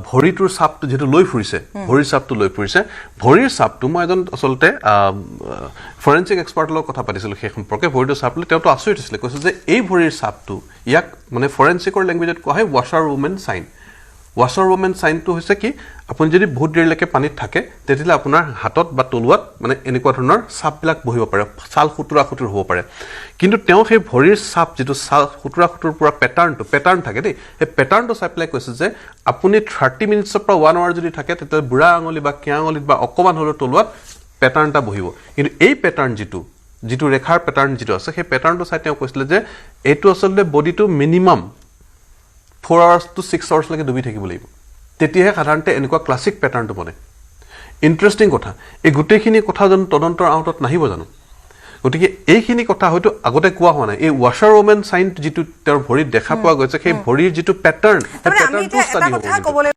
ভৰিটোৰ চাপটো যেটো লৈ ফুৰিছে ভৰিৰ চাপটো লৈ ফুৰিছে ভৰিৰ চাপটো মই এজন আসলতে ফৰেনসিক এক্সপাৰ্টৰ লগত কথা পাতিছিলো সেই সম্পৰ্কে ভৰিটোৰ চাপ লৈ তেওঁটো আচৰিত হৈছিল কৈছে যে এই ভৰিৰ চাপটো ইয়াক মানে ফৰেনসিকৰ ল্যাঙ্গুৱেজত কোৱা হয় ৱাশাৰ ওমেন সাইন ৱাশাৰ ওমেন সাইনটো হৈছে কি আপুনি যদি বহুত দেৰিলৈকে পানীত থাকে তেতিয়ালে আপোনাৰ হাতত বা তলুৱাত মানে এনেকুৱা ধৰণৰ চাপবিলাক বহিব পাৰে ছাল খুতুৰা খুতুৰ হ'ব পাৰে কিন্তু তেওঁ সেই ভৰিৰ চাপ যেটো ছাল খুতুৰা খুতুৰ পৰা প্যাটাৰ্ন থাকে দেই এই প্যাটাৰ্নটো চাই পেলাই কৈছে যে আপুনি 30 মিনিটছৰ পৰা 1 আৱাৰ যদি থাকে তেতিয়া বুঢ়া আঙুলি বা কিয়া আঙুলিত বা অকমান হলো তলুৱাত প্যাটাৰ্নটা বহিব কিন্তু এই প্যাটাৰ্ন যেটো ৰেখাৰ প্যাটাৰ্ন যেটো আছে সেই প্যাটাৰ্নটো চাই তেওঁ কৈছিল যে এইটো আসলে বডিটো মিনিমাম 4 hours to 6 hours লৈকে ডুবি থাকিব লাগিব তেতিয়াহে সাধাৰণতে এনেকুৱা ক্লাসিক প্যাটাৰ্নটো বনে ইন্টাৰেষ্টিং কথা এই গুটেখিনি কথা জানো তদন্তৰ আউটত নাহিব জানো গতিকে এইখিনি কথা হয়তো আগতে কোৱা হোৱা নাই এই ৱাশাৰ ওমেন সাইন যেটো তেওঁৰ ভৰিত দেখা পোৱা গৈছে সেই ভৰিৰ যেটো প্যাটাৰ্ন আমি এটা কথা ক'বলৈ